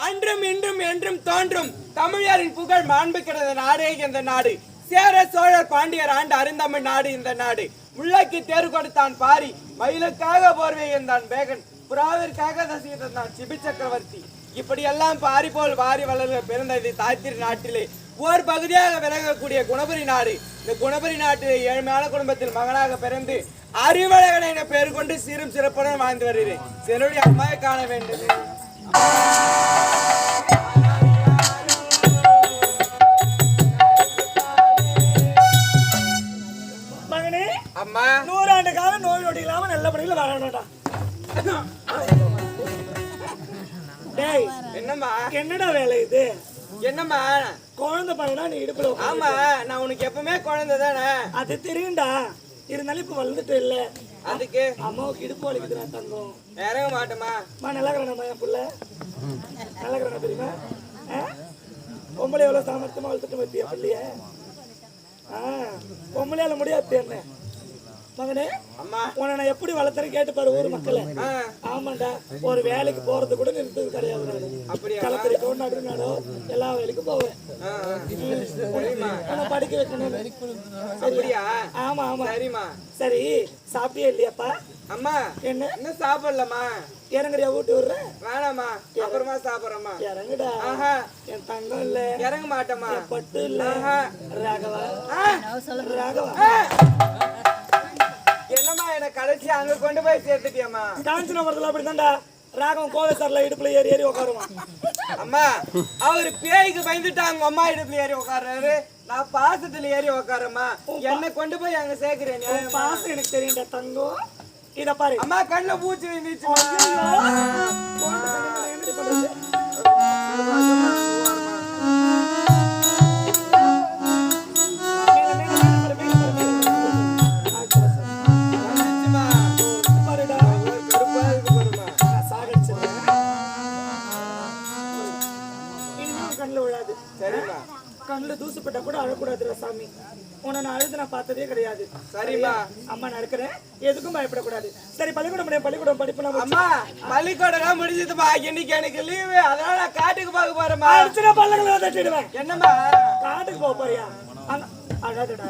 அன்றும் இன்றும் என்றும் தோன்றும் தமிழரின் புகழ் மாண்பு கிடந்த நாடே இந்த நாடு. சேர சோழர் பாண்டியர் ஆண்டு அருந்தமிழ் நாடு இந்த நாடு. முல்லைக்கு தேர் கொடுத்தான் பாரி, மயிலுக்காக போர்வை என்றான் பேகன், புறாவிற்காக தசி தந்தான் சிபி சக்கரவர்த்தி. இப்படியெல்லாம் பாரி போல் வாரி வளர்க பிறந்த இது தாய்த்திரு நாட்டிலே ஓர் பகுதியாக விலகக்கூடிய குணபுரி நாடு. இந்த குணபுரி நாட்டிலே ஏழ்மையான குடும்பத்தில் மகனாக பிறந்து அறிவழகன் என பெயர் கொண்டு சீரும் சிறப்புடன் வாழ்ந்து வருகிறேன். என்னுடைய அம்மாவை காண வேண்டும். மகனே, அம்மா 100 ஆண்டு காலம் நோய் நொடி இல்லாம நல்லபடியில் வாழணும்டா. டேய், என்னம்மா? என்னடா வேலை இது? என்னம்மா? குழந்தை பையனா நீ இடுப்புல? ஆமா, நான் உனக்கு எப்பவுமே குழந்தை தானே. அது தெரியும்டா, இருந்தாலும் இப்ப வளர்ந்துட்டு இல்ல. அதுக்கு அம்மாவுக்கு இடுப்பு வலிக்குதுடா தங்கம். இறங்க மாட்டேமா. நல்லா இருக்கிறானம்மா என் புள்ள? நல்லா இருக்கிறானா தெரியுமா? பொம்பளை எவ்வளவு சாமர்த்தியமா வளர்த்துட்டு பத்தியா பிள்ளைய? பொம்பளையால முடியாது என்ன மகனே? அம்மா, உன்னை நான் எப்படி வளர்த்துறேன் கேட்டு பாரு ஊர் மக்களை. ஆமாண்டா, ஒரு வேலைக்கு போறது கூட நிறுத்தது கிடையாது. களத்திரி நடு நாடோ எல்லா வேலைக்கும் போவேன். படிக்க வைக்கணும். சரியா? ஆமா ஆமா. சரிம்மா. சரி, சாப்பிட்டியா இல்லையாப்பா? அம்மா, என்ன இன்னும் சாப்பிடலம்மா. இறங்குறியா? ஊட்டி விடுறேன். வேணாமா, அப்புறமா சாப்பிடுறேம்மா. இறங்குடா. என் தங்கம் இல்ல. இறங்க மாட்டேமா. பட்டு இல்ல. ராகவா, ராகவா, என்னம்மா என்ன கடைசி அங்க கொண்டு போய் சேர்த்துட்டியம்மா? காஞ்சின மரத்துல அப்படிதான்டா ராகவன் கோவை சார்ல இடுப்புல ஏறி ஏறி உட்காருவான். அம்மா, அவரு பேய்க்கு பயந்துட்டு அவங்க அம்மா இடுப்புல ஏறி உட்கார்றாரு, நான் பாசத்துல ஏறி உட்காரம்மா. என்ன கொண்டு போய் அங்க சேர்க்கிறேன். பாசம் எனக்கு தெரியும்டா தங்கம். இத பாரு அம்மா, கண்ணுல பூச்சி வந்துச்சு. கண்ணுல தூசுப்பட்டா கூட அழக்கூடாதுல சாமி. உன்னை நான் அழுது நான் பார்த்ததே கிடையாது. சரிம்மா. அம்மா நான் இருக்கிறேன், எதுக்கும் பயப்படக்கூடாது. சரி, பள்ளிக்கூடம் படிப்பு. அம்மா, பள்ளிக்கூடம் முடிஞ்சதுமா. இன்னைக்கு எனக்கு லீவு, அதனால நான் காட்டுக்கு போக போறேம்மா. அடிச்சுனா பல்லங்கள தட்டிடுவேன். என்னம்மா, காட்டுக்கு போக போறியா? அழாதடா,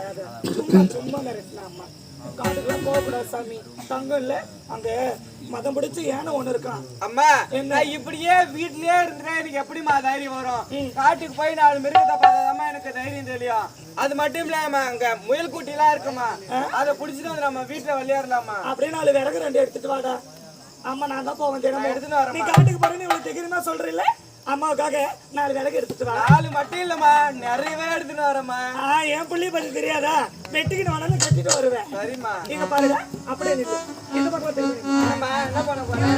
சும்மா மிரட்டினா அம்மா. காட்டுக்குலாம் போகக்கூடாது சாமி. தங்கம் இல்ல, அங்க மதம் பிடிச்சு ஏன ஒண்ணு இருக்கான். அம்மா, என்ன இப்படியே வீட்லயே இருந்தேன், எனக்கு எப்படிமா தைரியம் வரும்? காட்டுக்கு போய் 4 மிருகத்தை பார்த்தாதாம்மா எனக்கு தைரியம் தெரியும். அது மட்டும் இல்லாம அங்க முயல் குட்டி எல்லாம் இருக்குமா, அதை புடிச்சிட்டு வந்து நம்ம வீட்டுல விளையாடலாமா? அப்படியே 4 விறகு 2 எடுத்துட்டு வாடா. அம்மா நான் தான் போவேன், எடுத்துட்டு வரேன். நீ காட்டுக்கு போறேன்னு இவ்வளவு திகிரமா சொல்றீல்ல, அம்மாவுக்காக 4 விறகு எடுத்துட்டு வா. 4 மட்டும் இல்லம்மா, நிறையவே எடுத்துட்டு வரேம்மா. என் புள்ளிய பத்தி தெரியாதா? வெட்டிக்கிட்டு வேணாலும் கட்டிட்டு வருவேன். சரிம்மா. நீங்க பாருங்க, அப்படியே நில்லு. இந்த பக்கம் தெரியும். என்ன பண்ண போறேன்?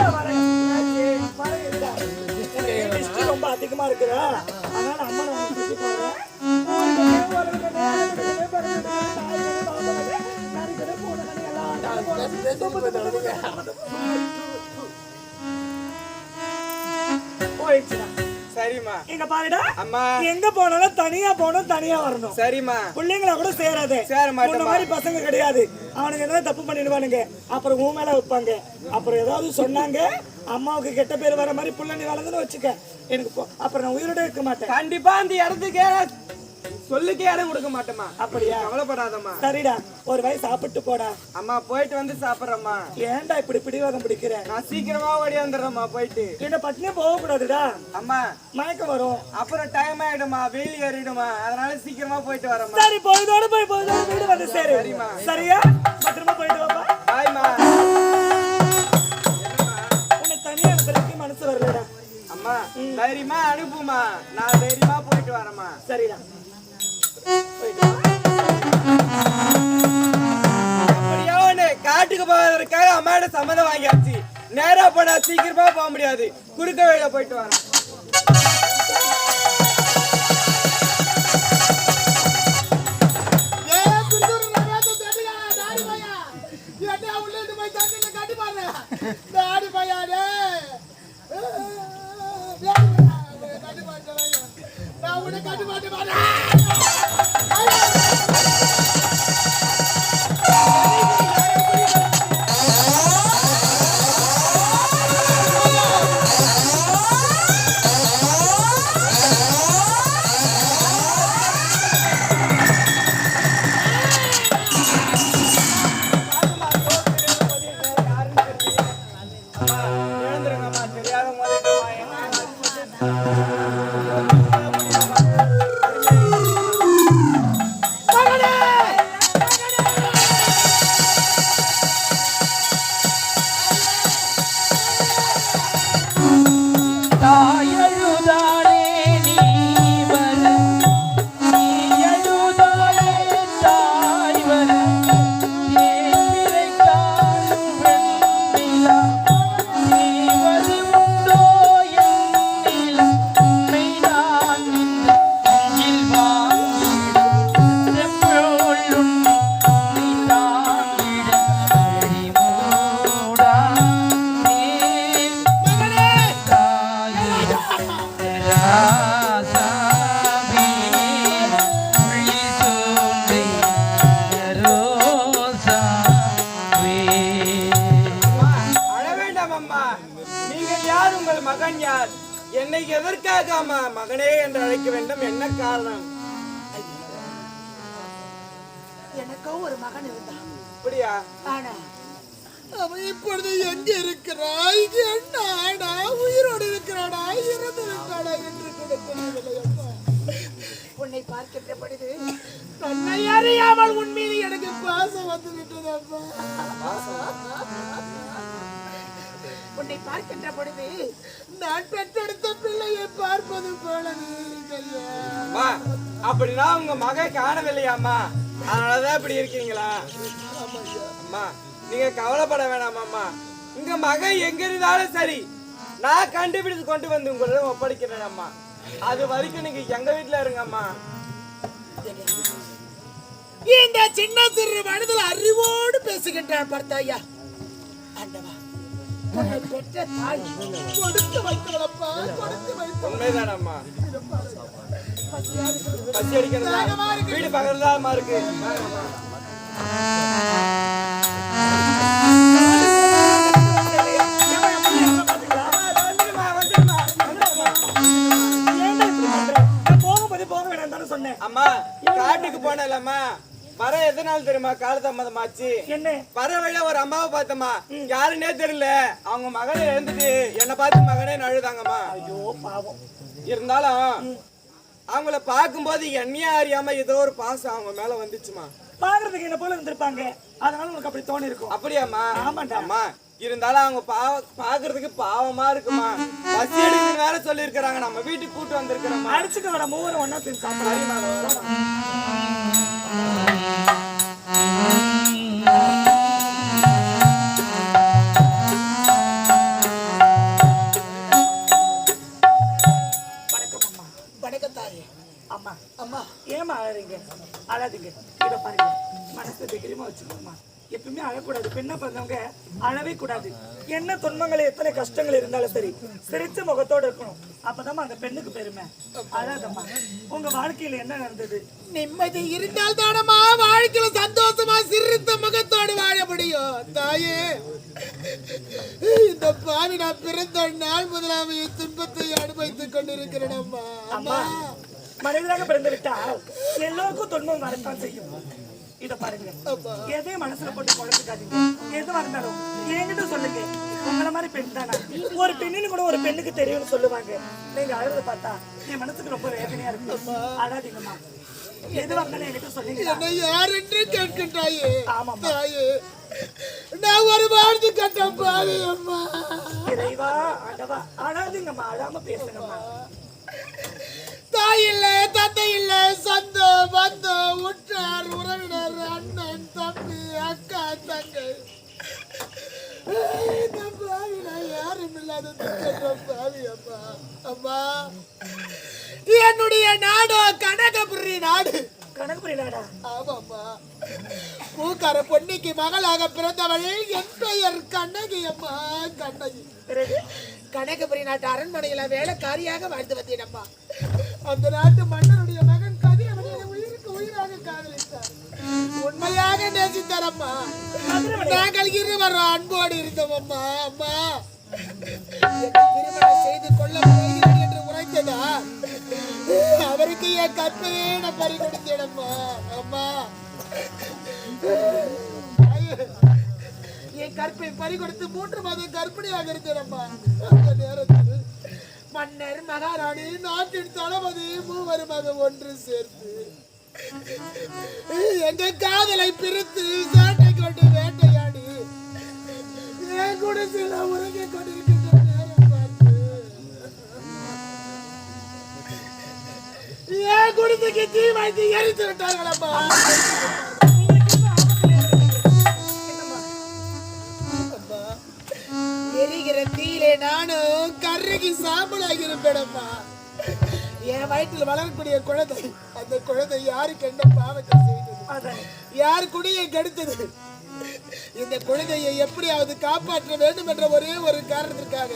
ரொம்ப அதிகமா இருக்குதா, அதனால அம்மா நான் சுத்தி போறேன். போயிடுச்சுடா. சரிம்மா. இங்க பாருடா அம்மா, எங்க போனாலும் தனியா போகணும், தனியா வரணும். சரிம்மா. பிள்ளைங்கள கூட சேராதே. சேர மாட்டேன். இந்த மாதிரி பசங்க கிடையாது. அவனுக்கு ஏதாவது தப்பு பண்ணிடுவானுங்க, அப்புறம் உன் மேல வைப்பாங்க. அப்புறம் ஏதாவது சொன்னாங்க, அம்மாவுக்கு கெட்ட பேர் வர மாதிரி புள்ள நீ வளர்ந்துன்னு வச்சுக்க, எனக்கு அப்புறம் நான் உயிரோட இருக்க மாட்டேன். கண்டிப்பா அந்த இடத்துக்கு சொல்லுக்கே இடம் கொடுக்க மாட்டேமா. அப்படியா? கவலைப்படாதம்மா. சரிடா, ஒரு வயசு சாப்பிட்டு போடா. அம்மா, போயிட்டு வந்து சாப்பிட்றம்மா. ஏன்டா இப்படி பிடிவாதம் பிடிக்கிறேன்? நான் சீக்கிரமா ஓடி வந்துடுறேம்மா. போயிட்டு என்ன பட்டினே போக கூடாதுடா அம்மா, மயக்கம் வரும், அப்புறம் டைம் ஆயிடுமா, வெயில் ஏறிடுமா, அதனால சீக்கிரமா போயிட்டு வரமா. சரி, போயிதோட வீடு வந்து சரி. சரிம்மா. சரியா? பத்திரமா போயிட்டு வாப்பா. பாய்மா. உன்னை தனியா அனுப்புறதுக்கு மனசு வரலடா அம்மா. தைரியமா அனுப்புமா, நான் தைரியமா போயிட்டு வரேம்மா. சரிடா. காட்டுக்கு போவதற்காக அம்மாவோட சம்மதம் வாங்கியாச்சு. நேரா போனா சீக்கிரமா போக முடியாது, குறுக்க வழியில போயிட்டு வரேன். மகன் யார்? என்னை எதற்காக மகனே என்று அழைக்க வேண்டும்? என்ன காரணம்? எனக்கோ ஒரு மகன் இருந்தான். அப்படியா? ஆனா அவன் இப்பொழுது எங்க இருக்கிறாய்? என்ன உயிரோடு இருக்கிறானா இறந்து விட்டானா என்று கூட தெரியவில்லை. உன்னை பார்க்கின்ற பொழுது தன்னை அறியாமல் உன் மீது எனக்கு பாசம் வந்து விட்டது அப்பா. உன்னை பார்க்கின்ற பொழுது நான் பெற்றெடுத்த பிள்ளையை பார்ப்பது போல அப்படின்னா உங்க மகன் காணவில்லையாம்மா? அதனாலதான் இப்படி இருக்கீங்களா? அம்மா நீங்க கவலைப்பட வேணாமாம்மா. உங்க மகன் எங்க இருந்தாலும் சரி, நான் கண்டுபிடித்து கொண்டு வந்து உங்களிடம் ஒப்படைக்கிறேன் அம்மா. அது வரைக்கும் நீங்க எங்க வீட்டுல இருங்கம்மா. இந்த சின்ன சிறு மனிதன் அறிவோடு பேசுகின்றான் பார்த்தாயா. ஆண்டவா, உன்னை பெற்ற தாய் கொடுத்து வைத்தவளப்பா, கொடுத்து வைத்த உண்மைதானம்மா. பசி அடிக்கிறதா வீடு பக்கத்துலதாம்மா இருக்கு. அம்மா காட்டுக்கு போனேன்லம்மா, வர எத்தனை நாள் தெரியுமா? காலதாமதம் ஆச்சு. வர வழியில ஒரு அம்மாவை பார்த்தம்மா, யாருன்னே தெரியல. அவங்க மகனை எழுந்துட்டு என்னை பார்த்து மகனே அழுதாங்கம்மா. ஐயோ பாவம். இருந்தாலும் அவங்கள பார்க்கும்போது என்னையே அறியாம ஏதோ ஒரு பாசம் அவங்க மேல வந்துச்சுமா. பாக்குறதுக்கு என்ன போல இருந்திருப்பாங்க, அதனால உங்களுக்கு அப்படி தோணி இருக்கும். அப்படியாம்மா? ஆமாண்டா. அம்மா இருந்தாலும் அவங்க பாக்குறதுக்கு பாவமா இருக்குமா. பசி எடுத்து வேற சொல்லி இருக்கிறாங்க, நம்ம வீட்டுக்கு கூட்டு வந்திருக்கிறோம். அடிச்சுட்டு வர மூவரும் ஒன்னா சேர்ந்து சாப்பிடலாம். ஏமா அழறீங்க? அழாதீங்க. இத பாருங்க, மனசை தைரியமா வச்சுக்கோமா. எப்பவுமே அழக்கூடாது. பெண்ணை பிறந்தவங்க அழவே கூடாது. என்ன துன்பங்கள் எத்தனை கஷ்டங்கள் இருந்தாலும் சரி, சிரிச்ச முகத்தோட இருக்கணும். அப்பதான் அந்த பெண்ணுக்கு பெருமை. அழாதம்மா. உங்க வாழ்க்கையில என்ன நடந்தது? நிம்மதி இருந்தால் தானமா வாழ்க்கையில சந்தோஷமா சிரித்த முகத்தோடு வாழ முடியும். தாயே, இந்த பாவி நான் பிறந்த நாள் முதலாக துன்பத்தை அனுபவித்துக் கொண்டிருக்கிறேன் அம்மா. அம்மா, மனிதராக பிறந்து விட்டால் எல்லோருக்கும் துன்பம் வரத்தான் செய்யும். இத பாருங்க, எதையும் மனசுல போட்டு குழப்பிக்காதீங்க. எதுவா இருந்தாலும் என்கிட்ட சொல்லுங்க. உங்களை மாதிரி பெண் தானா? ஒரு பெண்ணுன்னு கூட ஒரு பெண்ணுக்கு தெரியும்னு சொல்லுவாங்க. நீங்க அழுத பார்த்தா என் மனசுக்கு ரொம்ப வேதனையா இருக்கு. அழாதீங்கம்மா. எதுவா இருந்தாலும் என்கிட்ட சொல்லுங்க. யார் என்று கேட்கின்றாயே? ஆமா தாயே, நான் ஒரு வாழ்ந்து கட்ட பாவி அம்மா. இறைவா, ஆண்டவா, அழாதீங்கம்மா. அழாம பேசுங்கம்மா. தாய் இல்ல, தந்தை இல்ல, சொந்த பந்தம், உற்றார் உறவினர், அண்ணன் தம்பி, அக்கா தங்கை, யாரும் இல்லாத பாவி அம்மா. அம்மா, என்னுடைய நாடோ கனகபுரி நாடு. கனகபுரி நாடா? ஆமாம்மா. பூக்கார பொன்னிக்கு மகளாக பிறந்தவள் என் பெயர் கண்ணகி அம்மா. கண்ணகி கனகபுரி நாட்டு அரண்மனையில வேலைக்காரியாக வாழ்ந்து வந்தேனம்மா. அந்த நாட்டு மன்னருடைய மகன் கதிரவனை உயிருக்கு உயிராக காதலித்தார். உண்மையாக நேசித்தார் அம்மா. நாங்கள் இருவரும் அன்போடு இருந்தோம் அம்மா. அம்மா, திருமணம் செய்து கொள்ள போகிறேன் என்று உரைத்ததா அவருக்கு என் கற்பையே நான் பறி கொடுத்தேன் அம்மா. அம்மா, என் கற்பை பறி கொடுத்து 3 மாதம் கர்ப்பிணியாக இருந்தேன் அம்மா. அந்த நேரத்தில் மன்னர் மகாராணி நாட்டின் தளபதி மூவருமாக ஒன்று சேர்த்து எங்க காதலை பிரித்து சாட்டை கொண்டு வேட்டையாடி என் குடிசையில உறங்கிக் கொண்டிருக்கின்ற நேரம் பார்த்து என் குடிசைக்கு தீ வைத்து எரித்து விட்டார்களப்பா. எரிகிற தீயிலே நானும் கருகி சாம்பலாகி இருப்பேனம்மா. என் வயிற்றில் வளரக்கூடிய குழந்தை, அந்த குழந்தை யாருக்கு என்ன பாவத்தை செய்தது, யார் குடியை கெடுத்தது, இந்த குழந்தையை எப்படியாவது காப்பாற்ற வேண்டும் என்ற ஒரே ஒரு காரணத்திற்காக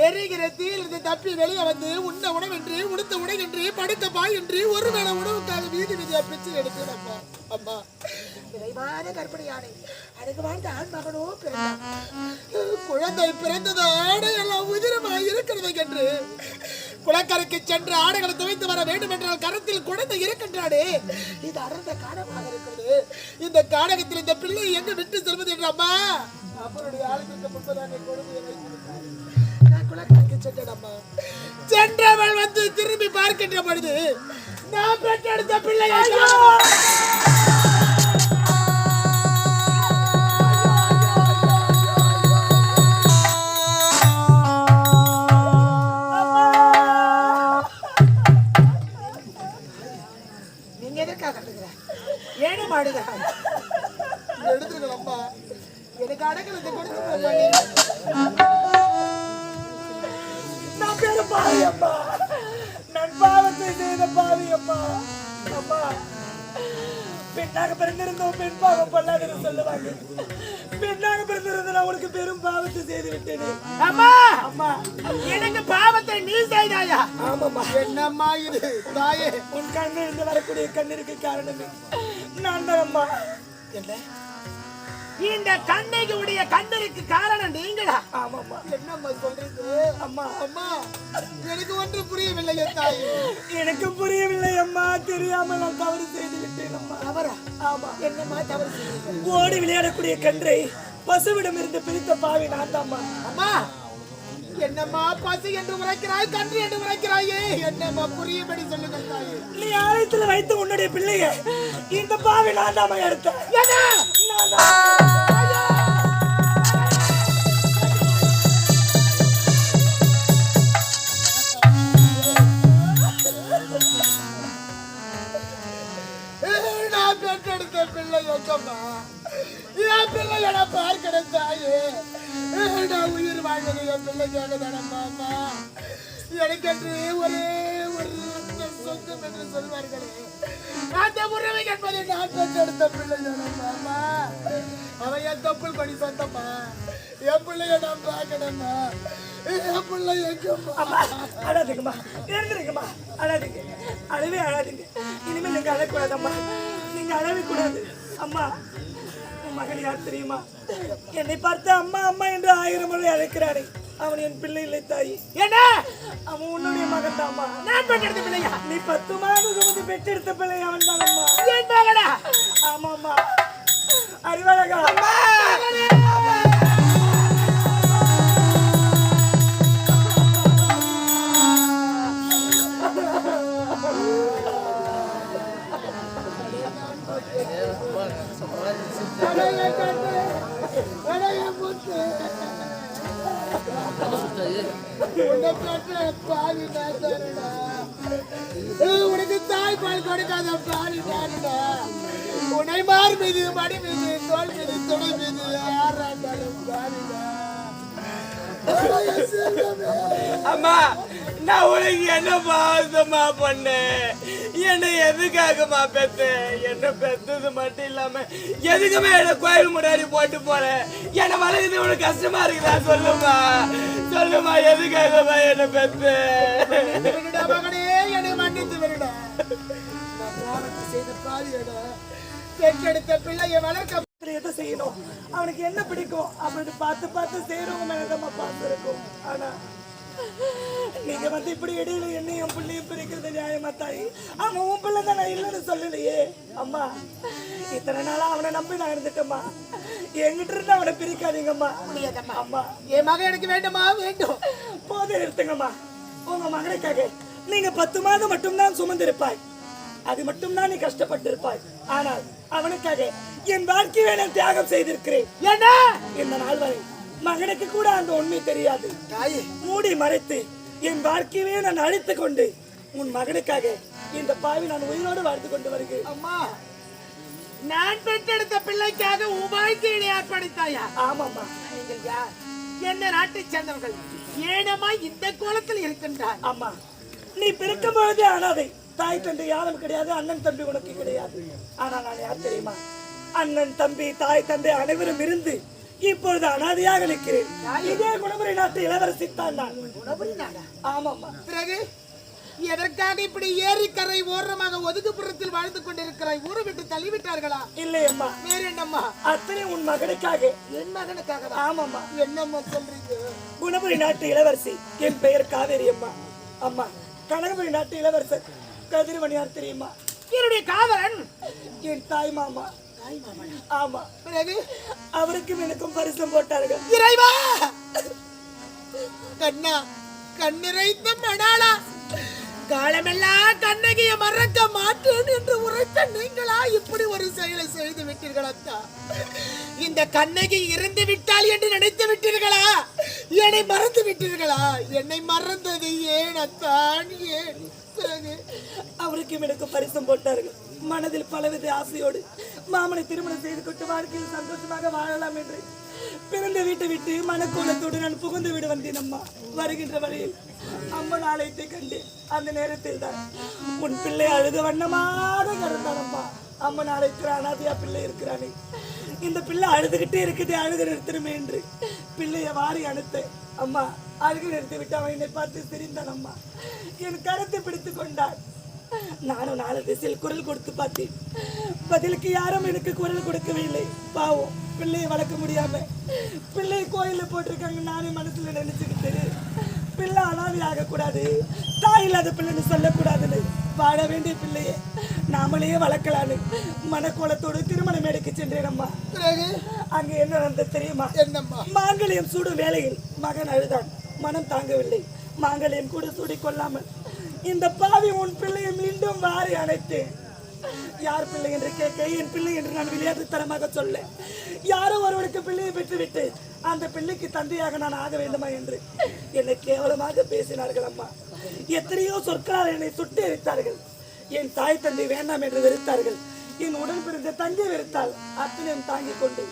எரிகிற தீயிலிருந்து தப்பி வெளியே வந்து உண்ண உணவின்றி உடுத்த உடையின்றி படுக்க பாயின்றி ஒரு வேளை உணவுக்காக வீதி வீதியா பிச்சை எடுத்தேன் அம்மா. அம்மா விரைவான கர்ப்பிணியானை அதுக்கு வாழ்ந்த ஆண் மகனோ பிறந்தான். குழந்தை பிறந்தது ஆடையெல்லாம் உதிரமாய் இருக்கிறது என்று குளக்கரைக்கு சென்று ஆடைகளை துவைத்து வர வேண்டும் என்றால் கரத்தில் குழந்தை இருக்கின்றானே, இது அறந்த காரணமாக இருக்கிறது. இந்த காரணத்தில் இந்த பிள்ளை எங்க விட்டு செல்வது என்று அம்மா அவருடைய ஆளுக்கு முன்பதாக கொடுமையை வைத்திருந்தார். நான் குளக்கரைக்கு சென்றேன் அம்மா. சென்றவள் வந்து திரும்பி பார்க்கின்ற பொழுது நான் பெற்றெடுத்த பிள்ளையை எடுத்துருக்கலப்பா. எனக்கு அடக்கலத்தை கொடுத்து நான் பேரு பாவி அம்மா, நான் பாவத்தை செய்த பாவி அம்மா. அம்மா பெண்ணாக பிறந்திருந்தோம் பெண் பாவம் பண்ணாதுன்னு சொல்லுவாங்க. பெண்ணாக பிறந்திருந்த நான் உனக்கு பெரும் பாவத்தை செய்து விட்டேனே அம்மா. அம்மா எனக்கு பாவத்தை நீ செய்தாயா? ஆமாம்மா. என்னம்மா இது தாயே? உன் கண்ணிலிருந்து வரக்கூடிய கண்ணீருக்கு காரணமே நான் தான் அம்மா. என்ன இந்த கண்ணைக்கு உடைய கண்ணீருக்கு காரணம் நீங்களா? ஆமாம்மா. என்னம்மா சொல்றீங்க? அம்மா அம்மா எனக்கு ஒன்று புரியவில்லை தாயே. எனக்கு புரியவில்லை அம்மா. தெரியாம நான் தவறு செய்து விட்டேன் அம்மா. தவறா? ஆமா. என்னம்மா தவறு செய்தீங்க? ஓடி விளையாடக்கூடிய கன்றை பசுவிடம் இருந்து பிரித்த பாவி நான் தான் அம்மா. அம்மா என்னம்மா பசு என்று உரைக்கிறாய், கன்று என்று உரைக்கிறாயே, என்னம்மா புரியும்படி சொல்லுங்க தாயே. நீ ஆலயத்தில் வைத்து உன்னுடைய பிள்ளைய இந்த பாவி நான் தான் எடுத்தேன். நான் தான். நான் பெற்றெடுத்த பிள்ளை எங்கம்மா? என் பிள்ளைய நான் பார்க்கிறேன் தாயே. நான் உயிர் வாழ்வது என் பிள்ளைக்காக தானம்மா. அம்மா எனக்கென்று ஒரே ஒரு சொந்தம் என்று சொல்வார்களே, அந்த உறவை என்பதை நான் பெற்றெடுத்த பிள்ளை தானம்மா. அம்மா அவன் என் தொப்புள் படி சொந்தம்மா. என் பிள்ளைய நான் பார்க்கணும்மா. என் பிள்ளை எங்கம்மா? அம்மா அழாதீங்கம்மா, எழுந்துருங்கம்மா. அழாதீங்க, அழவே அழாதீங்க. இனிமேல் நீங்க அழக்கூடாதம்மா, நீங்க அழவே கூடாது. அம்மா உன் மகன் யார் தெரியுமா? என்னை பார்த்து அம்மா அம்மா என்று 1000 முறை அழைக்கிறானே, அவன் என் பிள்ளை இல்லை தாயி. என்ன? அவன் உன்னுடைய மகன் தான்மா. நான் பெற்றெடுத்த பிள்ளையா? நீ 10 மாதம் சுமந்து பெற்றெடுத்த பிள்ளை அவன் தான் அம்மா. என் மகனா? ஆமாம்மா. அறிவழகா உனக்கு தாய்ப்பால் கொடுக்காத பாடி தானுடா. உன்னை மார் மீது மடி மீது தோல் மீது துணை மீது யாராண்டாலும் பாடிடா. அம்மா நான் உனக்கு என்ன பாசமா பண்ணேன்? என்னை எதுக்காகமா பெத்த? என்ன பெத்தது மட்டும் இல்லாம எதுக்குமே என்ன கோயில் முன்னாடி போட்டு போற? என்ன வளர்க்குது உனக்கு கஷ்டமா இருக்குதா? சொல்லுமா சொல்லுமா, எதுக்காகமா என்ன பெத்த? மகனே என்னை மன்னித்து விடுடா. நான் பாவத்தை செய்த பாதியடா. பெற்றெடுத்த பிள்ளையை வளர்க்க எதை செய்யணும், அவனுக்கு என்ன பிடிக்கும் அப்படின்னு பார்த்து பார்த்து செய்யறவங்க மேலதான் பார்த்து இருக்கும். ஆனா நீங்க வந்து இப்படி இடையில என்னையும் பிள்ளையும் பிரிக்கிறது நியாயமா தாய்? அவன் உன் பிள்ளை தான், நான் இல்லைன்னு சொல்லலையே. அம்மா இத்தனை நாளா அவனை நம்பி நான் இருந்துட்டேம்மா. என்கிட்ட இருந்து அவனை பிரிக்காதீங்கம்மா. முடியாதம்மா. அம்மா என் மகன் எனக்கு வேண்டுமா? வேண்டும். போதும், நிறுத்துங்கம்மா. உங்க மகனுக்காக நீங்க 10 மாதம் மட்டும்தான் சுமந்திருப்பாய். அது மட்டும்தான் நீ கஷ்டப்பட்டிருப்பாய். ஆனால் அவனுக்காக என் வாழ்க்கையை நான் தியாகம் செய்திருக்கிறேன். ஏண்டா இந்த நாள் வரை மகனுக்கு கூட அந்த உண்மை தெரியாது. மூடி மறைத்து என் வாழ்க்கையே நான் அழித்துக் கொண்டு உன் மகனுக்காக இந்த பாவி நான் உயிரோடு வாழ்ந்து கொண்டு வருகிறேன். அம்மா, நான் பெற்றெடுத்த பிள்ளைக்காக உன் வாழ்க்கையை அர்ப்பணித்தாயா? ஆமாம்மா. நீங்கள் யார்? என்ன நாட்டை சேர்ந்தவர்கள்? ஏனம்மா இந்த கோலத்தில் இருக்கின்றார்? அம்மா, நீ பிறக்கும் பொழுதே அனாதை. தாய் தந்தை யாரும் கிடையாது, அண்ணன் தம்பி உனக்கு கிடையாது. ஆனா நான் யார் தெரியுமா? அண்ணன் தம்பி தாய் தந்தை அனைவரும் இருந்து இப்பொழுது அனாதையாக நிற்கிறேன். இதே குணமுறை நாட்டு இளவரசி தான் நான். குணபுரி நாடா? ஆமாம்மா. பிறகு எதற்காக இப்படி ஏரிக்கரை ஓரமாக ஒதுக்குப்புறத்தில் வாழ்ந்து கொண்டிருக்கிறாய்? ஊரை விட்டு தள்ளிவிட்டார்களா? இல்லை அம்மா. வேற என்னம்மா? அத்தனை உன் மகனுக்காக. என் மகனுக்காக? ஆமாம்மா. என்னம்மா சொல்றீங்க? குணபுரி நாட்டு இளவரசி. என் பெயர் காவேரி அம்மா. அம்மா, கனகபுரி நாட்டு இளவரசர் கதிரவணியார் தெரியுமா? என்னுடைய காதலன் என் தாய் மாமா. ஆமா. பிறகு அவருக்கும் எனக்கும் பரிசம் போட்டார்கள். இறைவா, கண்ணா, கண்ணிறைந்த மணாளா, காலமெல்லாம் கண்ணகியை மறக்க மாட்டேன் என்று உரைத்த நீங்களா இப்படி ஒரு செயலை செய்து விட்டீர்கள் அத்தா? இந்த கண்ணகி இறந்து விட்டால் என்று நினைத்து விட்டீர்களா? என்னை மறந்து விட்டீர்களா? என்னை மறந்தது ஏன் அத்தான்? ஏன்? பிறகு அவருக்கும் எனக்கும் பரிசம் போட்டார்கள். மனதில் பலவித ஆசையோடு மாமனை திருமணம் செய்து கொண்டு வாழ்க்கையில் சந்தோஷமாக வாழலாம் என்று பிறந்த வீட்டை விட்டு மனக்கோலத்தோடு நான் புகுந்து விட வந்தேன். அம்மா, வருகின்ற வழியில் அம்மன் ஆலயத்தை கண்டேன். அந்த நேரத்தில் தான் உன் பிள்ளை அழுத வண்ணமாக கிடந்தான். அம்மா, அம்மன் ஆலயத்தில் அனாதையா பிள்ளை இருக்கிறானே, இந்த பிள்ளை அழுதுகிட்டே இருக்குது, அழுக நிறுத்தணுமே என்று பிள்ளைய வாரி அனுத்தேன். அம்மா, அழுக நிறுத்தி விட்டு அவன் என்னை பார்த்து சிரிந்தான். அம்மா, என் கருத்தை பிடித்துக் கொண்டான். நானும் 4 திசையில் குரல் கொடுத்து பார்த்தேன். பதிலுக்கு யாரும் எனக்கு குரல் கொடுக்கவில்லை. பாவம், பிள்ளையை வளர்க்க முடியாம பிள்ளையை கோயில போட்டிருக்காங்க. நானே மனசுல நினைச்சுக்கிட்டு பிள்ளை அனாதை ஆகக்கூடாது, தாய் இல்லாத பிள்ளைன்னு சொல்லக்கூடாதுன்னு வாழ வேண்டிய பிள்ளையை நாமளையே வளர்க்கலான்னு மனக்கோலத்தோடு திருமண மேடைக்கு சென்றேன். அம்மா, அங்க என்ன நடந்தது தெரியுமா? மாங்கல்யம் சூடும் வேளையில் மகன் அழுதான். மனம் தாங்கவில்லை. மாங்கல்யம் கூட சூடி கொள்ளாமல் இந்த பாவி உன் பிள்ளையை மீண்டும் வாரி அணைத்தேன். யார் பிள்ளை என்று கேட்க, என் பிள்ளை என்று நான் விளையாட்டுத்தனமாக சொல்ல, யாரோ ஒருவனுக்கு பிள்ளையை பெற்றுவிட்டு அந்த பிள்ளைக்கு தந்தையாக நான் ஆக வேண்டுமா என்று என்னை கேவலமாக பேசினார்கள். அம்மா, எத்தனையோ சொற்களால் என்னை சுட்டு எரித்தார்கள். என் தாய் தந்தை வேண்டாம் என்று வெறுத்தார்கள். என் உடன் பிறந்த தங்கை வெறுத்தால் அத்தனையும் தாங்கிக் கொண்டு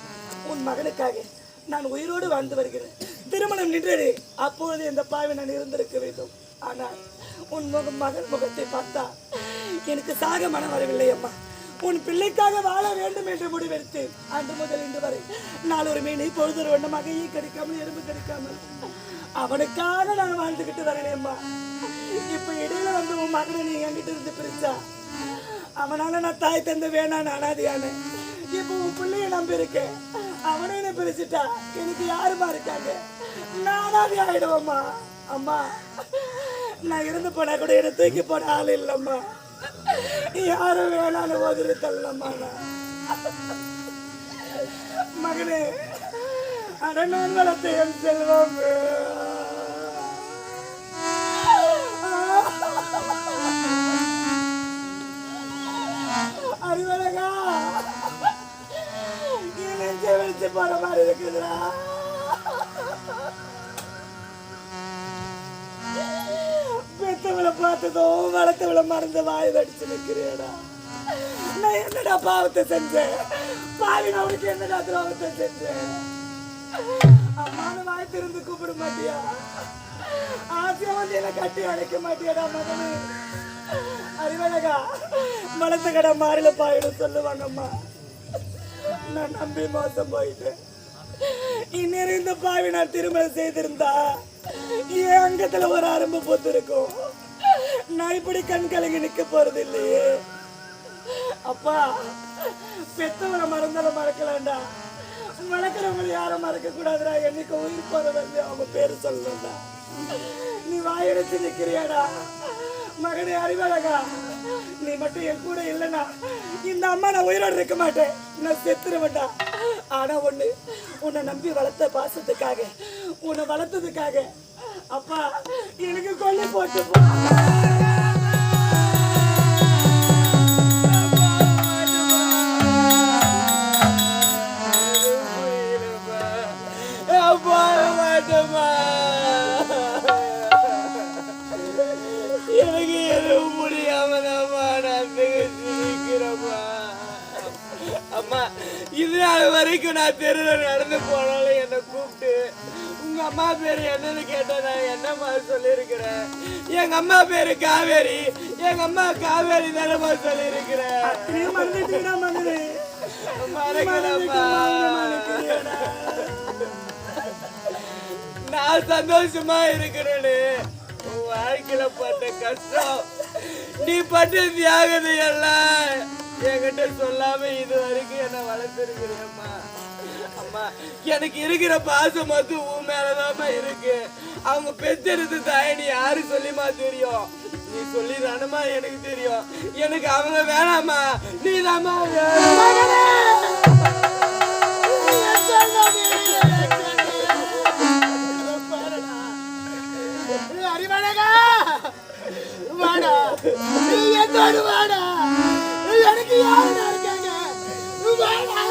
உன் மகனுக்காக நான் உயிரோடு வாழ்ந்து வருகிறேன். திருமணம் நின்றது. அப்பொழுது இந்த பாவை நான் இருந்திருக்க வேண்டும். ஆனால் உன் மகன் முகத்தை பார்த்தா எனக்கு சாக மனம் வரவில்லை. அம்மா, உன் பிள்ளைக்காக வாழ வேண்டும் என்று முடிவெடுத்தேன். அன்று முதல் இன்று வரை நாள் ஒரு மீனை பொழுதொரு வண்ணமாக ஈ கடிக்காமல் எறும்பு கடிக்காமல் அவனுக்காக நான் வாழ்ந்துகிட்டு வரேன். அம்மா, இப்ப இடையில வந்து உன் மகனை நீ என்கிட்ட இருந்து பிரிச்சா அவனால நான் தாய் தந்தை வேணான்னு அனாதையான. இப்ப உன் பிள்ளைய நம்பி இருக்கேன். அவனை என்ன பிரிச்சுட்டா எனக்கு யாருமா இருக்காங்க? நான் அனாதை ஆயிடுவோம்மா. அம்மா, நான் இருந்து போனா கூட என்ன தூக்கி போன ஆள் இல்லம்மா. யாரும் வேணாலும் ஒதுரி தள்ளம்மா. மகனே, அரணான் வளர்த்த என் செல்வம். அறிவழகா, நெஞ்சை வெளிச்சு போற மாதிரி இருக்குதுடா. பெத்தவளை பார்த்ததோ வளர்த்தவளை மறந்து வாய் வடிச்சு நிற்கிறேடா. நான் என்னடா பாவத்தை செஞ்சேன்? பாவின் அவனுக்கு என்னடா துரோகத்தை செஞ்சேன்? அம்மானு வாய் திறந்து கூப்பிட மாட்டியா? ஆசையா வந்து என்ன கட்டி அணைக்க மாட்டியாடா மகனு? அறிவழகா, வளர்த்த கடை மாறில பாயிடும் சொல்லுவாங்கம்மா. நான் நம்பி மோசம் போயிட்டேன். இந்நேரம் இந்த பாவி நான் திருமணம் செய்திருந்தா என் அங்கத்துல ஒரு அரும்பு போத்து இருக்கும். நான் இப்படி கண் கலங்கி நிக்க போறது இல்லையே. அப்பா, பெத்தவரை மறந்தாலும் மறக்கலாம்டா. வளர்க்குறவங்களை யாரும் மறக்க கூடாதுடா. என்னைக்கு உயிர் போறதா அவங்க பேரு சொல்லணும்டா. நீ வாயெடுத்து நிக்கிறியாடா? மகனே அறிவழகா, நீ மட்டும் என் கூட இல்லைன்னா இந்த அம்மா நான் உயிரோடு இருக்க மாட்டேன், நான் செத்துருவேன்டா. ஆனா ஒண்ணு, உன்னை நம்பி வளர்த்த பாசத்துக்காக, உன்னை வளர்த்ததுக்காக அப்பா எனக்கு கொல்லி போட்டு போ. எனக்கு எதுவும் முடியாம நான் சிரிக்கிறேம்மா. அம்மா, இது நாள் வரைக்கும் நான் தெருவில் நடந்து போனாலும் என்னை கூப்பிட்டு உங்க அம்மா பேரு என்னன்னு கேட்டா நான் என்னம்மா சொல்லியிருக்கிறேன்? எங்க அம்மா பேரு காவேரி, எங்க அம்மா காவேரி தானம்மா சொல்லியிருக்கிறேன். நான் சந்தோஷமா இருக்கிறேன்னு வாழ்க்கையில பட்ட கஷ்டம், நீ பட்ட தியாகத்தை எல்லாம் என்கிட்ட சொல்லாம இது வரைக்கும் என்ன வளர்த்துருக்கிறேம்மா. அம்மா, எனக்கு இருக்கிற பாசம் மட்டும் உன் மேலதாம்மா இருக்கு. அவங்க பெத்தெடுத்து தாய் நீ யாரு சொல்லிமா தெரியும்? நீ சொல்லி தானமா எனக்கு தெரியும். எனக்கு அவங்க வேணாமா, நீ தாமா அறிவழகா, வாடா, நீ என்னோடு வாடா, எனக்கு யாருடா இருக்காங்க, வாடா.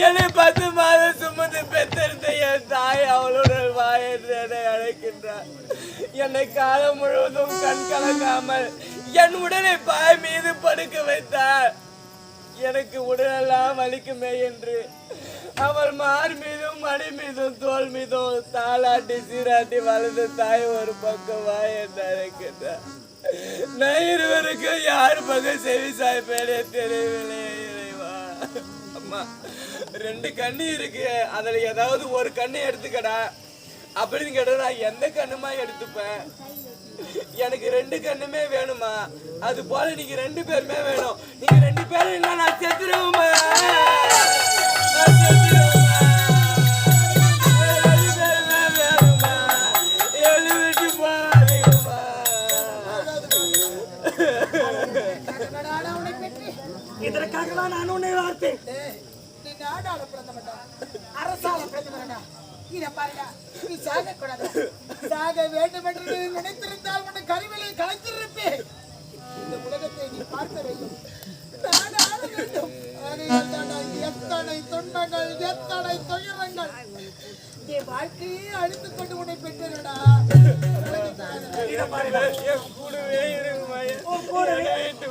என்னை 10 மாதம் சுமந்து பெற்றெடுத்த என் தாய் அவளோட வாய் என்று என்னை அழைக்கின்றார். என்னை காலம் முழுவதும் கண் கலங்காமல் என் உடலை பாய் மீது படுக்க வைத்தார். எனக்கு உடலெல்லாம் வலிக்குமே என்று அவர் மார் மீதும் மடி மீதும் தோல் மீதும் தாளாட்டி சீராட்டி வளர்ந்த தாய் ஒரு பக்கம் வாய் என்று அழைக்கின்றார். நான் இருவருக்கு யார் பக்கம் செவி சாய்ப்பேனே தெரியவில்லை இறைவா. அம்மா, 2 கண்ணு இருக்கு, அதுல ஏதாவது ஒரு கண்ணு எடுத்துக்கடா. அப்படின்னு கேட்டா நான் எந்த கண்ணுமா எடுத்துப்பேன்? எனக்கு 2 கண்ணுமே வேணுமா? அது போல நீங்க 2 பேருமே வேணும். நீங்க 2 பேரும் இல்ல நான் செத்துருவேமா? இதற்காகலாம் நான் உன்னை வார்த்தேன். நீ நாடாள பிறந்த மாட்டான், அரசால பிறந்த மாட்டான். இதை பாருடா, நீ சாக கூடாது. சாக வேண்டும் என்று நினைத்திருந்தால் உன்னை கருவிலை கலைத்திருப்பேன். இந்த உலகத்தை நீ பார்க்க வேண்டும், நாடாள வேண்டும். எத்தனை துன்பங்கள், எத்தனை துயரங்கள் என் வாழ்க்கையே அழித்துக் கொண்டு உன்னை பெற்றேனடா. கூடவே இருமா.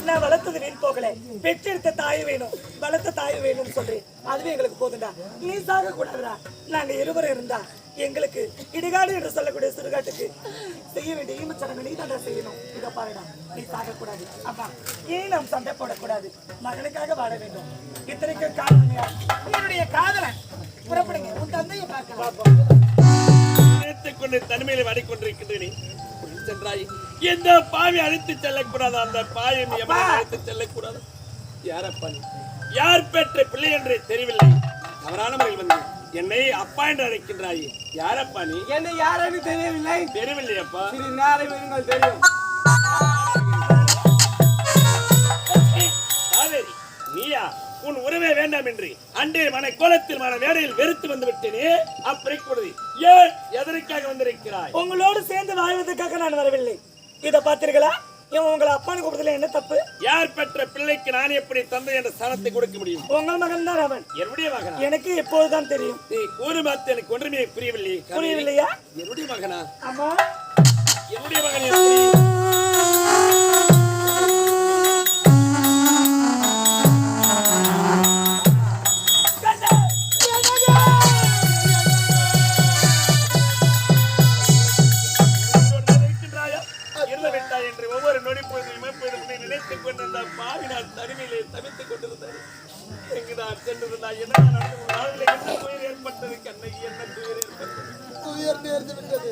நான் வளர்த்தது வீண் போகல, பெற்றெடுத்த தாய் வேணும், வளர்த்த தாய் வேணும்னு சொல்றேன். அதுவே எங்களுக்கு போதுண்டா. நீ சாக கூடாதுடா. நாங்க இருவரும் இருந்தா எங்களுக்கு இடுகாடு என்று சொல்லக்கூடிய சுடுகாட்டுக்கு செய்ய வேண்டிய ஈமச்சடங்கு நீ தான் செய்யணும். இதை பாருடா, நீ சாக கூடாது. அப்பா, ஏன் நாம் சண்டை போடக்கூடாது? மகனுக்காக வாழ வேண்டும். இத்தனைக்கு காரணம் யார்? என்னுடைய காதலன். புறப்படுங்க, உன் தந்தையை பார்க்கலாம். கொண்டு தனிமையில வாடிக்கொண்டிருக்கின்றேன் சென்றாய். எந்த பாவி அழைத்து செல்லக்கூடாது, அந்த பாயம் எவனை அழைத்து செல்லக்கூடாது. யாரப்பா நீ? யார் பெற்ற பிள்ளை என்று தெரியவில்லை. தவறான முறையில் வந்து என்னை அப்பா என்று அழைக்கின்றாய். யாரப்பா நீ? என்ன யாருன்னு தெரியவில்லை. தெரியவில்லையப்பா. சிறிது நேரம் இருங்கள், தெரியும். காவேரி, நீயா? உன் உறவே வேண்டாம் என்று அன்றே மன கோலத்தில் மன வேடையில் வெறுத்து வந்து விட்டேனே. அப்படி கூடாது. ஏன் எதற்காக வந்திருக்கிறாய்? உங்களோடு சேர்ந்து வாழ்வதற்காக நான் வரவில்லை. இதை பார்த்தீர்களா? இவன் உங்களை அப்பான்னு கூப்பிடுறதுல என்ன தப்பு? யார் பெற்ற பிள்ளைக்கு நான் எப்படி தந்தை என்ற ஸ்தானத்தை கொடுக்க முடியும்? உங்கள் மகன் தான் அவன். என்னுடைய மகனா? எனக்கு எப்போதுதான் தெரியும். நீ கூறு பார்த்து எனக்கு ஒன்றுமே புரியவில்லை. புரியவில்லையா? என்னுடைய மகனா? ஆமா, என்னுடைய மகன் எப்படி? ஒவ்வொரு நொடி பொழுதும் நினைத்துக் கொண்டிருந்த பாவினால் தனிமையிலே தவித்துக் கொண்டிருந்தார். எங்கு நான் சென்றிருந்தால் என்ன நடந்தது? என்ன துயர் ஏற்பட்டது? கண்ணகி, என்ன துயர் ஏற்பட்டது? துயர் நேர்ந்து விட்டது,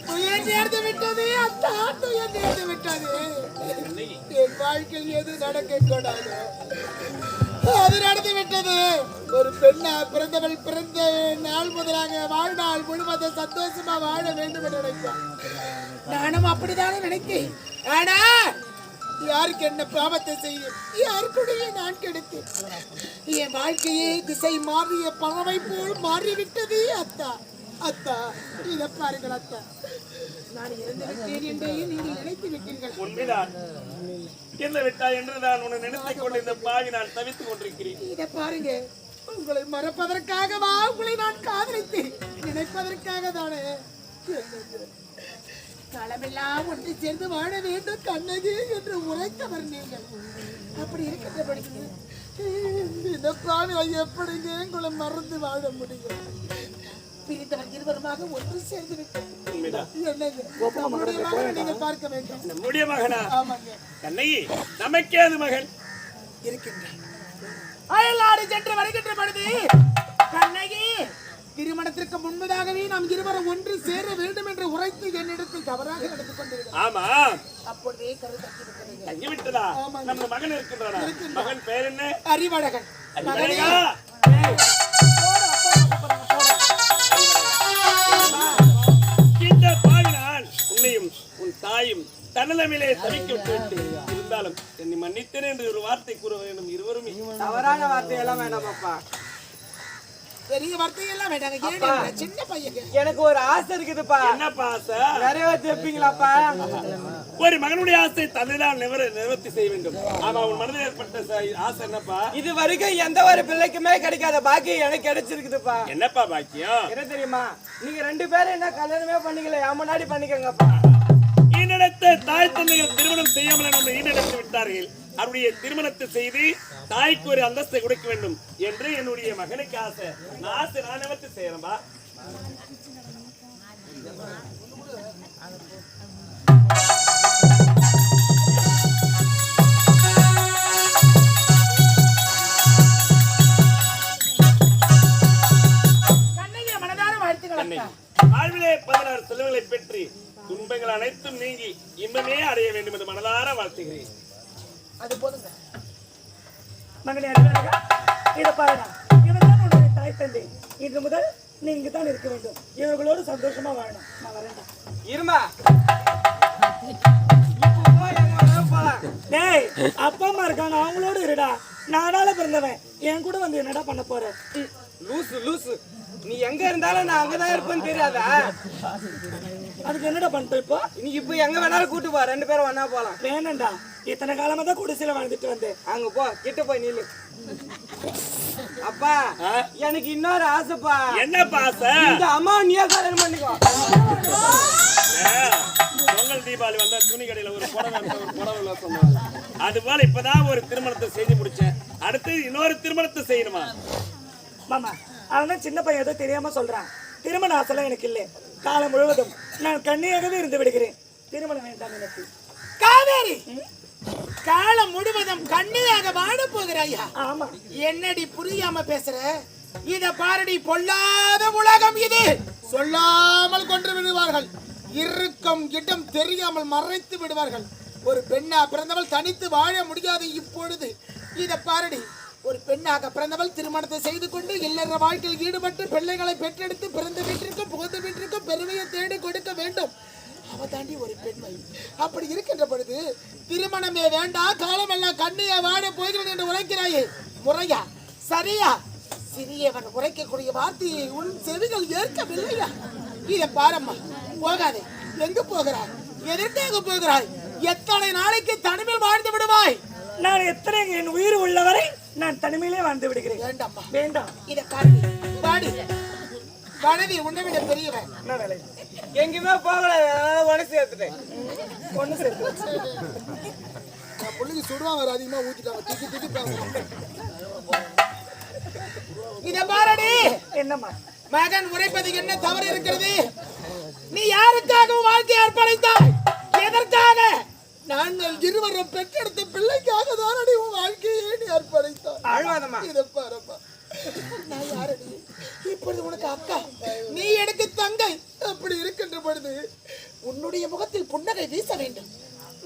துயர் நேர்ந்து விட்டது, அத்தா துயர் நேர்ந்து விட்டது. என் வாழ்க்கையில் எது நடக்க கூடாது அது நடந்து விட்டது. ஒரு பெண்ணா பிறந்தவள் பிறந்த நாள் முதலாக வாழ்நாள் முழுவதும் சந்தோஷமா வாழ வேண்டும் என்று நினைப்பான். நானும் அப்படித்தானே நினைத்தேன். ஆனா யாருக்கு என்ன பாவத்தை செய்யும்? யாருக்குடைய நான் கெடுத்தேன். என் வாழ்க்கையே திசை மாறிய பறவை போல் மாறிவிட்டது. அத்தா, அத்தா, இதை பாருங்கள் அத்தா. நான் இறந்து விட்டேன் என்றே நீங்கள் நினைத்து விட்டீர்கள். உண்மைதான். என்ன விட்டாய் என்று நான் உன்னை நினைத்துக் கொண்டு இந்த பாவி நான் தவித்துக் கொண்டிருக்கிறேன். இதை பாருங்க, உங்களை மறப்பதற்காகவா உங்களை நான் காதலித்தேன்? நினைப்பதற்காக தானே. காலமெல்லாம் ஒன்று சேர்ந்து வாழ வேண்டும் கண்ணகி என்று உரைத்தவர் நீங்கள். அப்படி இருக்கின்றபடிக்கு இந்த பிராணியை எப்படிங்க உங்களை மறந்து வாழ முடியும்? பிரிந்தவர் இருவருமாக ஒன்று சேர்ந்து விட்டோம். நீங்க பார்க்க வேண்டும். நம்முடைய மகனா? ஆமாங்க. கண்ணகி, நமக்கே அது மகன் இருக்கின்றார். அயல்நாடு சென்று வருகின்ற பொழுது கண்ணகி திருமணத்திற்கு முன்பதாகவே நாம் இருவரும் ஒன்று சேர வேண்டும் என்று உரைத்து என்னிடத்தில் தவறாக நடந்து கொண்டிருக்கிறார். ஆமா, அப்பொழுதே கரு தங்கிவிட்டதா? நம்ம மகன் இருக்கின்றாரா? மகன் பெயர் என்ன? அறிவழகன். இந்த பாவினால் உன்னையும் உன் தாயும் தன்னலமிலே தவிக்க விட்டு இருந்தாலும் என்னை மன்னித்தேன் என்று ஒரு வார்த்தை கூற வேண்டும். இருவரும் தவறான வார்த்தையெல்லாம் வேண்டாம் அப்பா. பெரிய வார்த்தையெல்லாம் வேண்டாங்க. சின்ன பையன். எனக்கு ஒரு ஆசை இருக்குதுப்பா. என்னப்பா ஆசை? நிறைவேற்றி வைப்பீங்களாப்பா? ஒரு மகனுடைய ஆசை தன்னைதான் நிவர்த்தி செய்ய வேண்டும். ஆமா, உன் மனதில் ஏற்பட்ட ஆசை என்னப்பா? இது வரைக்கும் எந்த ஒரு பிள்ளைக்குமே கிடைக்காத பாக்கியம் எனக்கு கிடைச்சிருக்குதுப்பா. என்னப்பா பாக்கியம்? என்ன தெரியுமா? நீங்க 2 பேரும் என்ன கல்யாணமே பண்ணிக்கல, என் முன்னாடி பண்ணிக்கங்கப்பா. ஈனெடுத்த தாய் தந்தைகள் திருமணம் செய்யாமல் நம்ம ஈனெடுத்து விட்டார்கள். அவருடைய திருமணத்தை செய்து தாய்க்கு ஒரு அந்தஸ்தை கொடுக்க வேண்டும் என்று என்னுடைய மகனுக்கு ஆசை. ஆசை நான் நிவர்த்தி செய்யறேன்பா. கோடான செல்வங்களை பெற்று துன்பங்கள் அனைத்தும் நீங்கி இன்பமே அடைய வேண்டும் என்று மனதார வாழ்த்துகிறேன். அது போதுங்க. மகனே அறிவாளா, இதை பாருடா, இவன் தான் உன்னுடைய தாய் தந்தை. இன்று முதல் நீ இங்குதான் இருக்க வேண்டும். இவர்களோடு சந்தோஷமா வாழணும். நான் வரேன்டா. இருமா. டேய், அப்பா அம்மா இருக்காங்க, அவங்களோடு இருடா. நானால பிறந்தவன், என் கூட வந்து என்னடா பண்ண போற? லூசு லூசு, நீ எங்க இருந்தாலும் நான் அங்கதான் இருப்பேன்னு தெரியாதா? அதுக்கு என்னடா பண்ணிட்டு இப்போ? நீ இப்ப எங்க வேணாலும் கூட்டு போ, 2 பேரும் ஒண்ணா போலாம். வேணாண்டா, இத்தனை காலமா தான் குடிசையில வாழ்ந்துட்டு வந்தேன். அங்க போ, கிட்ட போய் நில்லு. அப்பா, எனக்கு இன்னொரு ஆசைப்பா. என்ன ஆசை? இந்த அம்மா நீயே கல்யாணம் பண்ணிக்கோ. பொங்கல் தீபாவளி வந்தா துணி கடையில ஒரு புடவை சொன்னாங்க. அது போல இப்பதான் ஒரு திருமணத்தை செய்து முடிச்சேன். அடுத்து இன்னொரு திருமணத்தை செய்யணுமா? மாமா, அவன் சின்ன பையன் ஏதோ தெரியாம சொல்றான். திருமண ஆசைலாம் எனக்கு இல்லை. காலம் முழுவதும் நான் கண்ணியாகவே இருந்து விடுகிறேன். திருமணம் வேண்டாம் எனக்கு. காவேரி, காலம் முழுவதும் கண்ணியாக வாழ போகிறாயா? ஆமா. என்னடி புரியாம பேசுற? இத பாரடி, பொல்லாத உலகம் இது. சொல்லாமல் கொன்று விடுவார்கள், இருக்கும் இடம் தெரியாமல் மறைத்து விடுவார்கள். ஒரு பெண்ணா பிறந்தவள் தனித்து வாழ முடியாது. இப்பொழுது இத பாரடி, ஒரு பெண்ணாக பிறந்தவள் திருமணத்தை செய்து கொண்டு இல்லற வாழ்க்கையில் ஈடுபட்டு பிள்ளைகளை பெற்றெடுத்து பிறந்த வீட்டிற்கும் புகுந்த வீட்டிற்கும் பெருமையை தேடி கொடுக்க வேண்டும். அவ தாண்டி ஒரு பெண்மை. அப்படி இருக்கின்ற பொழுது திருமணமே வேண்டாம், காலமெல்லாம் கண்ணியா வாழ போகிறேன் என்று உரைக்கிறாயே, முறையா சரியா? சிறியவன் உரைக்கக்கூடிய வார்த்தையை உன் செவிகள் ஏற்கவில்லையா? இதை பாரம்மா, போகாதே. எங்கு போகிறாய்? எதற்காக போகிறாய்? எத்தனை நாளைக்கு தனிமையில் வாழ்ந்து விடுவாய்? நான் எத்தனை என் உயிர் உள்ளவரை நான் தனிமையிலே வாழ்ந்து விடுகிறேன். வேண்டாம்மா, வேண்டாம். இதை காரணி பாடி வனதி உன்னை விட பெரியவன். என்ன வேலை? எங்கேயுமே போகல, ஒன்று சேர்த்துட்டேன். ஒண்ணு சேர்த்து புள்ளிக்கு சுடுவாங்க, அதிகமா ஊத்திட்டாங்க. திக்கி திக்கி பேசுறாங்க. இத பாரடி. என்னம்மா? மகன் உரைப்பது என்ன தவறு இருக்கிறது? நீ யாருக்காகவும் வாழ்க்கை அர்ப்பணித்தாய்? எதற்காக? நாங்கள் இருவரும் பெற்றெடுத்த பிள்ளைக்காக தானடி உன் வாழ்க்கையை நீ அர்ப்பணித்தாய். அழுவாதம்மா. இத பாருமா, நான் யாரடி? இப்பொழுது உனக்கு அக்கா, நீ எனக்கு தங்கை. அப்படி இருக்கின்ற பொழுது உன்னுடைய முகத்தில் புன்னகை வீச வேண்டும்.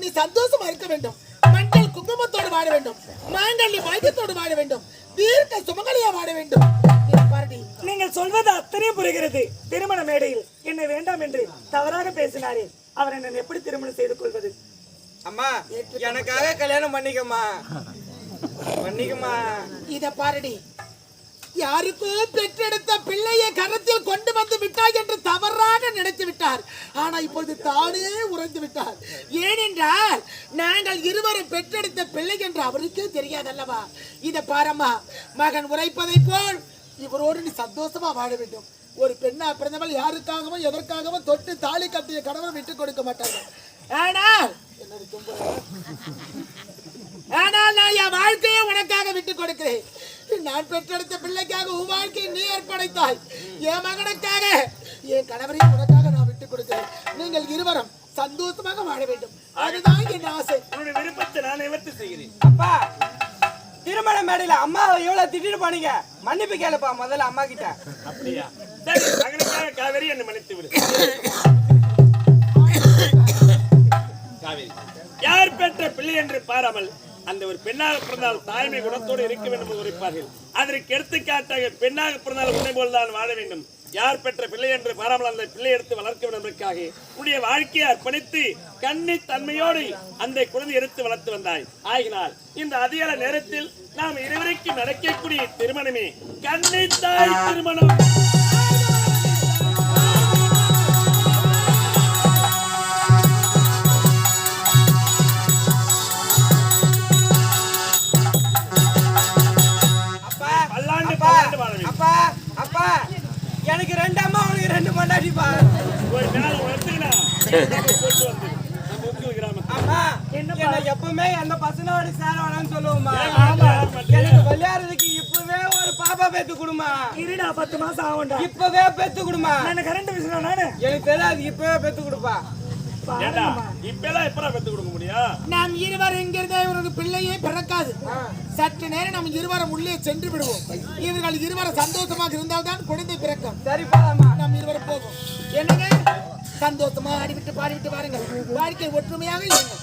நீ சந்தோஷமா இருக்க வேண்டும். மஞ்சள் குங்குமத்தோடு வாழ வேண்டும். மாங்கல்ய வைத்தியத்தோடு வாழ வேண்டும். தீர்க்க சுமங்கலியா வாழ வேண்டும். நீங்கள் சொல்வது அத்தனை புரிகிறது. திருமண மேடையில் என்னை வேண்டாம் என்று தவறாக பேசினாரே, அவர் என்னை எப்படி திருமணம் செய்து கொள்வது? அம்மா, எனக்காக கல்யாணம் பண்ணிக்கம்மா, பண்ணிக்கம்மா. இத பாரடி, யாருக்கோ பெற்றெடுத்த பிள்ளையை கரத்தில் கொண்டு வந்து விட்டாய் என்று தவறாக நினைத்து விட்டார். ஆனா இப்போது தானே உறைந்து விட்டார். ஏனென்றால் நாங்கள் இருவரும் பெற்றெடுத்த பிள்ளை என்று அவருக்கே தெரியாதல்லவா? இத பாரம்மா, மகன் உரைப்பதை போல் இவரோடு நீ சந்தோஷமா வாழ வேண்டும். ஒரு பெண்ணா பிறந்தவள் யாருக்காகவும் எதற்காகவும் தொட்டு தாலி கட்டிய கணவன் விட்டுக் கொடுக்க மாட்டார்கள். ஆனால் நான் என் வாழ்க்கையை உனக்காக விட்டுக் கொடுக்கிறேன். நான் பெற்றெடுத்த பிள்ளைக்காக உன் வாழ்க்கையை நீ ஏற்படைத்தாய். என் மகனுக்காக என் கணவரையும் உனக்காக நான் விட்டுக் கொடுக்கிறேன். நீங்கள் இருவரும் சந்தோஷமாக வாழ வேண்டும். அதுதான் என் ஆசை. உன்னுடைய விருப்பத்தை நான் நிவர்த்தி செய்கிறேன். அப்பா, திருமண மேடையில அம்மாவை எவ்வளவு திட்டிட்டு போனீங்க, மன்னிப்பு கேளுப்பா முதல்ல அம்மா கிட்ட. அப்படியா? சரி, மகனுக்காக காவேரி என்னை மன்னித்து விடு. காவேரி, யார் பெற்ற பிள்ளை என்று பாராமல் அந்த ஒரு பெண்ணாக பிறந்தால் தாய்மை குணத்தோடு இருக்க வேண்டும் என்று உரைப்பார்கள். அதற்கு எடுத்துக்காட்டாக பெண்ணாக பிறந்தால் உன்னை போல்தான் வாழ வேண்டும். யார் பெற்ற பிள்ளை என்று பாராமல் அந்த பிள்ளை எடுத்து வளர்க்க வேண்டும் என்பதற்காக உன்னுடைய வாழ்க்கையை அர்ப்பணித்து கன்னி தன்மையோடு அந்த குழந்தை எடுத்து வளர்த்து வந்தாய். ஆகினால் இந்த அதிகால நேரத்தில் நாம் இருவருக்கும் நடக்கக்கூடிய திருமணமே கன்னி தாய் திருமணம். அப்பா, அப்பா, எனக்கு 2 அம்மா, உனக்கு 2 பொண்டாட்டிப்பா. அம்மா, என்ன எப்பவுமே எந்த பசங்களோட சேர வேணாம்னு சொல்லுவோமா? எனக்கு விளையாடுறதுக்கு இப்பவே ஒரு பாப்பா பெத்து கொடுமா. இருடா, 10 மாசம் ஆகும்டா. இப்பவே பெத்து கொடுமா. எனக்கு கரண்ட் விஷயம் நானு எனக்கு தெரியாது. இப்பவே பெத்து கொடுப்பா. இப்பெல்லாம் எப்ப பெத்து கொடுக்க முடியும்? நாம் இருவரும் இங்கிருந்தே ஒரு பிள்ளையே பிறக்காது. சற்று நேரம் நாம் இருவரும் உள்ளே சென்று விடுவோம். இவர்கள் இருவரும் சந்தோஷமாக இருந்தால்தான் குழந்தை பிறக்கும். சரி, போலாமா? நாம் இருவரும் போவோம். என்னங்க சந்தோஷமா ஆடிவிட்டு பாடிவிட்டு வாருங்கள். வாழ்க்கை ஒற்றுமையாக இருங்கள்.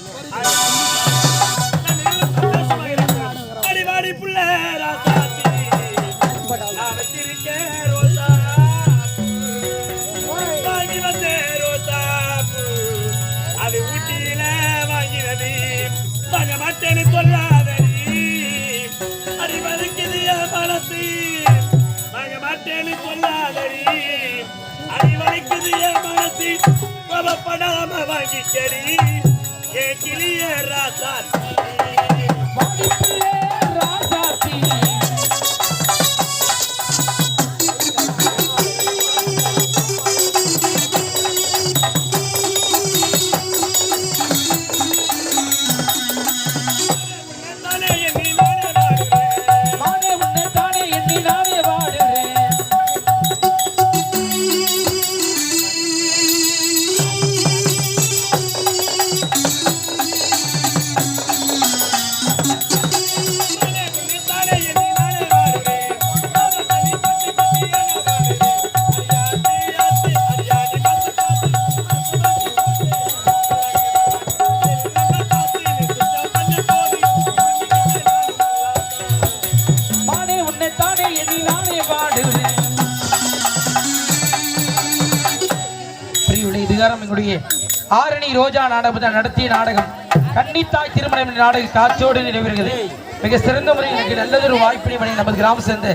அடிவாடி புள்ள ராசாத்தி நான் வச்சிருக்கேன் ரோசா வாங்கி வந்தேன் ரோசா அது ஊட்டியில வாங்கினது வாங்க மாட்டேன்னு சொல்லாதடி அடி வலிக்குது என் மனசு வாங்க மாட்டேன்னு சொல்லாதடி அடி வலிக்குது என் மனசு கோபப்படாம வாங்கிச்சடி என் கிளிய ராசாத்தி ஆரணி ரோஜா நாடகத்தில் நடத்திய நாடகம் கன்னித்தாய் திருமணம் என்ற நாடக காட்சியோடு நிறைவேறுகிறது. மிக சிறந்த முறையில் எனக்கு நல்லதொரு வாய்ப்பினை நமது கிராமம் சேர்ந்த